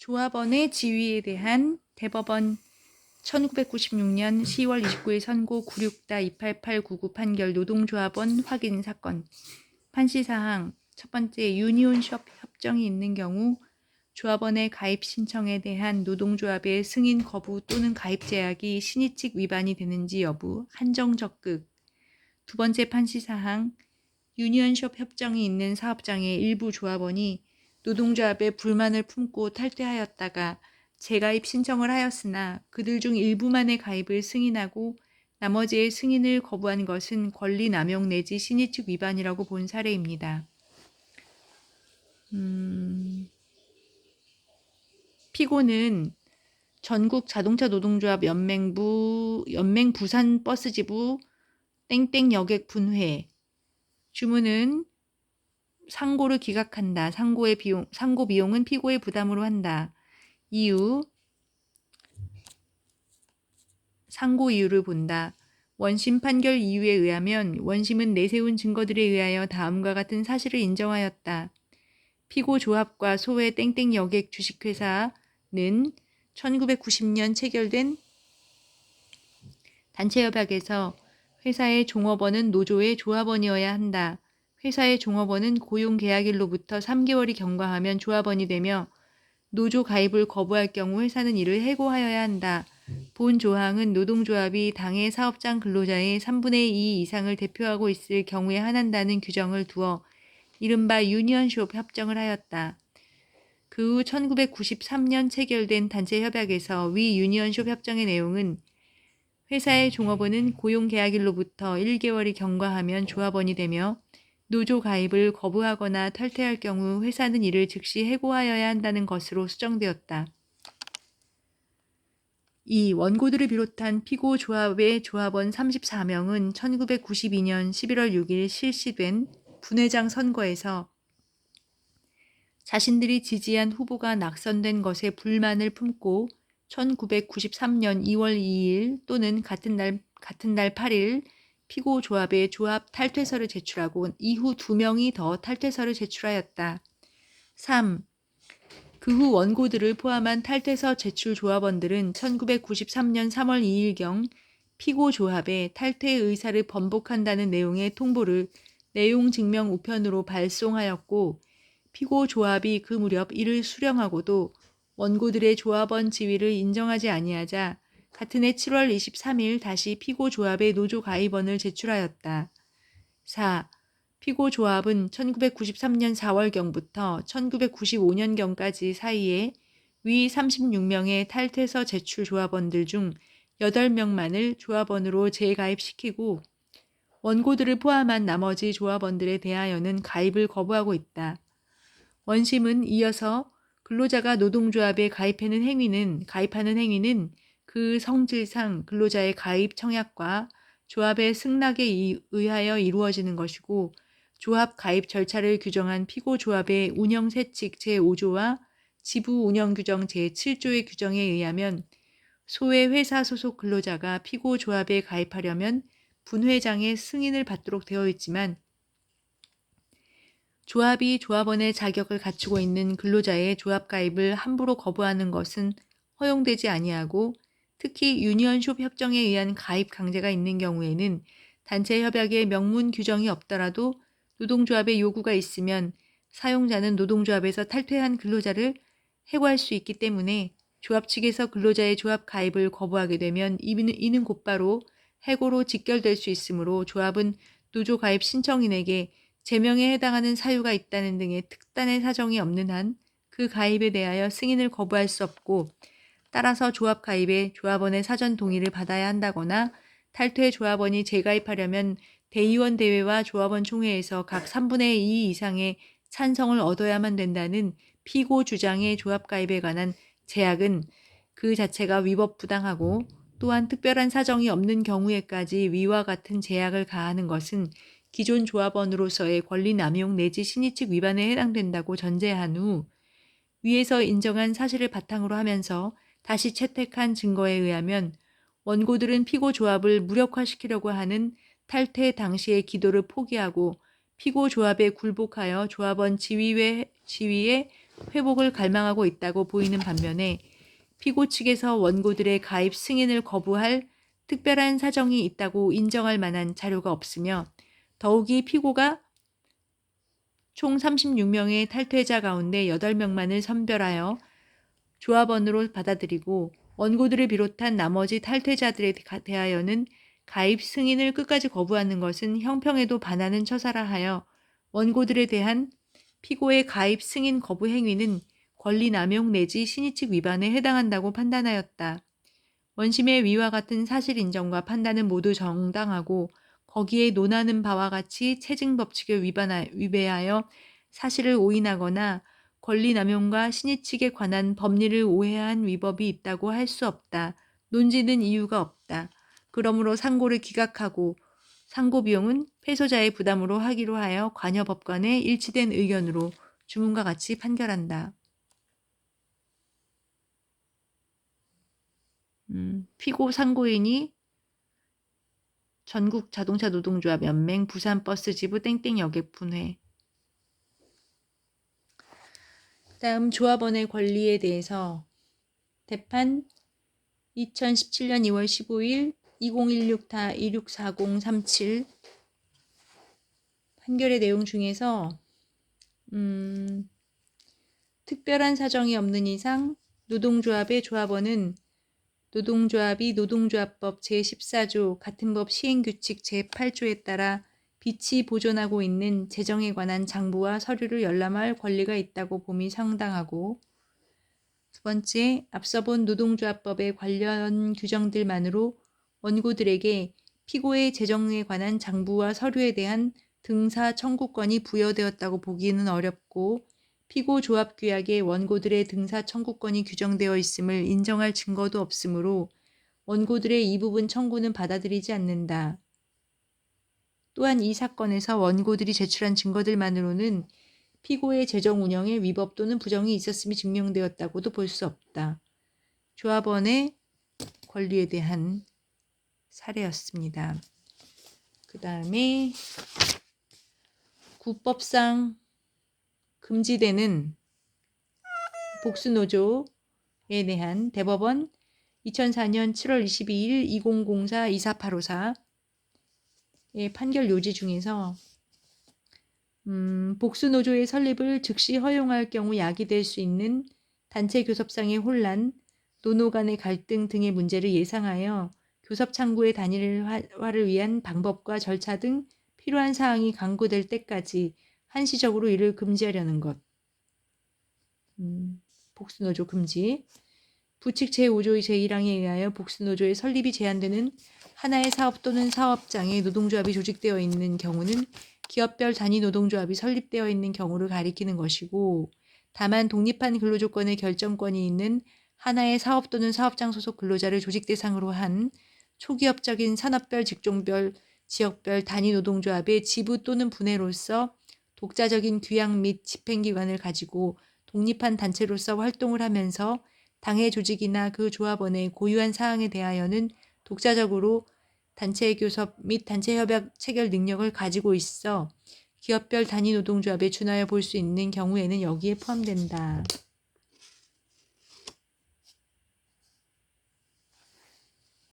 조합원의 지위에 대한 대법원 1996년 10월 29일 선고 96-28899 판결 노동조합원 확인 사건. 판시사항 첫 번째, 유니온숍 협정이 있는 경우 조합원의 가입 신청에 대한 노동조합의 승인 거부 또는 가입 제약이 신의칙 위반이 되는지 여부 한정 적극. 두 번째 판시사항, 유니온숍 협정이 있는 사업장의 일부 조합원이 노동조합에 불만을 품고 탈퇴하였다가 재가입 신청을 하였으나 그들 중 일부만의 가입을 승인하고 나머지의 승인을 거부한 것은 권리 남용 내지 신의칙 위반이라고 본 사례입니다. 피고는 전국 자동차 노동조합 연맹 부산 버스지부 땡땡 여객 분회. 주문은 상고를 기각한다. 상고 비용은 피고의 부담으로 한다. 이유, 상고 이유를 본다. 원심 판결 이유에 의하면 원심은 내세운 증거들에 의하여 다음과 같은 사실을 인정하였다. 피고 조합과 소외 땡땡 여객 주식회사는 1990년 체결된 단체협약에서 회사의 종업원은 노조의 조합원이어야 한다. 회사의 종업원은 고용계약일로부터 3개월이 경과하면 조합원이 되며 노조 가입을 거부할 경우 회사는 이를 해고하여야 한다. 본 조항은 노동조합이 당해 사업장 근로자의 3분의 2 이상을 대표하고 있을 경우에 한한다는 규정을 두어 이른바 유니온숍 협정을 하였다. 그 후 1993년 체결된 단체협약에서 위 유니온숍 협정의 내용은 회사의 종업원은 고용계약일로부터 1개월이 경과하면 조합원이 되며 노조 가입을 거부하거나 탈퇴할 경우 회사는 이를 즉시 해고하여야 한다는 것으로 수정되었다. 이 원고들을 비롯한 피고 조합의 조합원 34명은 1992년 11월 6일 실시된 분회장 선거에서 자신들이 지지한 후보가 낙선된 것에 불만을 품고 1993년 2월 2일 또는 같은 날 8일 피고 조합에 조합 탈퇴서를 제출하고 이후 2명이 더 탈퇴서를 제출하였다. 3. 그 후 원고들을 포함한 탈퇴서 제출 조합원들은 1993년 3월 2일경 피고 조합에 탈퇴 의사를 번복한다는 내용의 통보를 내용 증명 우편으로 발송하였고 피고 조합이 그 무렵 이를 수령하고도 원고들의 조합원 지위를 인정하지 아니하자 같은 해 7월 23일 다시 피고 조합의 노조 가입원을 제출하였다. 4. 피고 조합은 1993년 4월경부터 1995년경까지 사이에 위 36명의 탈퇴서 제출 조합원들 중 8명만을 조합원으로 재가입시키고 원고들을 포함한 나머지 조합원들에 대하여는 가입을 거부하고 있다. 원심은 이어서 근로자가 노동조합에 가입하는 행위는 그 성질상 근로자의 가입 청약과 조합의 승낙에 의하여 이루어지는 것이고 조합 가입 절차를 규정한 피고조합의 운영세칙 제5조와 지부 운영규정 제7조의 규정에 의하면 소외 회사 소속 근로자가 피고조합에 가입하려면 분회장의 승인을 받도록 되어 있지만 조합이 조합원의 자격을 갖추고 있는 근로자의 조합 가입을 함부로 거부하는 것은 허용되지 아니하고 특히 유니온숍 협정에 의한 가입 강제가 있는 경우에는 단체 협약에 명문 규정이 없더라도 노동조합의 요구가 있으면 사용자는 노동조합에서 탈퇴한 근로자를 해고할 수 있기 때문에 조합 측에서 근로자의 조합 가입을 거부하게 되면 이는 곧바로 해고로 직결될 수 있으므로 조합은 노조 가입 신청인에게 제명에 해당하는 사유가 있다는 등의 특단의 사정이 없는 한 그 가입에 대하여 승인을 거부할 수 없고 따라서 조합 가입에 조합원의 사전 동의를 받아야 한다거나 탈퇴 조합원이 재가입하려면 대의원 대회와 조합원 총회에서 각 3분의 2 이상의 찬성을 얻어야만 된다는 피고 주장의 조합 가입에 관한 제약은 그 자체가 위법 부당하고 또한 특별한 사정이 없는 경우에까지 위와 같은 제약을 가하는 것은 기존 조합원으로서의 권리 남용 내지 신의칙 위반에 해당된다고 전제한 후 위에서 인정한 사실을 바탕으로 하면서 다시 채택한 증거에 의하면 원고들은 피고 조합을 무력화시키려고 하는 탈퇴 당시의 기도를 포기하고 피고 조합에 굴복하여 조합원 지위에 회복을 갈망하고 있다고 보이는 반면에 피고 측에서 원고들의 가입 승인을 거부할 특별한 사정이 있다고 인정할 만한 자료가 없으며 더욱이 피고가 총 36명의 탈퇴자 가운데 8명만을 선별하여 조합원으로 받아들이고 원고들을 비롯한 나머지 탈퇴자들에 대하여는 가입 승인을 끝까지 거부하는 것은 형평에도 반하는 처사라 하여 원고들에 대한 피고의 가입 승인 거부 행위는 권리 남용 내지 신의칙 위반에 해당한다고 판단하였다. 원심의 위와 같은 사실 인정과 판단은 모두 정당하고 거기에 논하는 바와 같이 체증 법칙을 위배하여 사실을 오인하거나 권리 남용과 신의칙에 관한 법리를 오해한 위법이 있다고 할 수 없다. 논지는 이유가 없다. 그러므로 상고를 기각하고 상고 비용은 패소자의 부담으로 하기로 하여 관여법관의 일치된 의견으로 주문과 같이 판결한다. 피고 상고인이 전국 자동차 노동조합 연맹 부산버스지부 땡땡 여객 분회. 다음 조합원의 권리에 대해서 대판 2017년 2월 15일 2016-264037 판결의 내용 중에서 특별한 사정이 없는 이상 노동조합의 조합원은 노동조합이 노동조합법 제14조 같은 법 시행규칙 제8조에 따라 빛이 보존하고 있는 재정에 관한 장부와 서류를 열람할 권리가 있다고 봄이 상당하고 두 번째, 앞서 본 노동조합법의 관련 규정들만으로 원고들에게 피고의 재정에 관한 장부와 서류에 대한 등사 청구권이 부여되었다고 보기는 어렵고 피고 조합 규약에 원고들의 등사 청구권이 규정되어 있음을 인정할 증거도 없으므로 원고들의 이 부분 청구는 받아들이지 않는다. 또한 이 사건에서 원고들이 제출한 증거들만으로는 피고의 재정 운영에 위법 또는 부정이 있었음이 증명되었다고도 볼 수 없다. 조합원의 권리에 대한 사례였습니다. 그 다음에 국법상 금지되는 복수노조에 대한 대법원 2004년 7월 22일 2004-24854의 판결 요지 중에서 복수노조의 설립을 즉시 허용할 경우 야기될 수 있는 단체 교섭상의 혼란, 노노 간의 갈등 등의 문제를 예상하여 교섭 창구의 단일화를 위한 방법과 절차 등 필요한 사항이 강구될 때까지 한시적으로 이를 금지하려는 것. 복수노조 금지. 부칙 제5조 제1항에 의하여 복수노조의 설립이 제한되는 하나의 사업 또는 사업장에 노동조합이 조직되어 있는 경우는 기업별 단위 노동조합이 설립되어 있는 경우를 가리키는 것이고 다만 독립한 근로조건의 결정권이 있는 하나의 사업 또는 사업장 소속 근로자를 조직 대상으로 한 초기업적인 산업별, 직종별, 지역별 단위 노동조합의 지부 또는 분해로서 독자적인 규약 및 집행기관을 가지고 독립한 단체로서 활동을 하면서 당의 조직이나 그 조합원의 고유한 사항에 대하여는 독자적으로 단체 교섭 및 단체 협약 체결 능력을 가지고 있어 기업별 단위 노동조합에 준하여 볼 수 있는 경우에는 여기에 포함된다.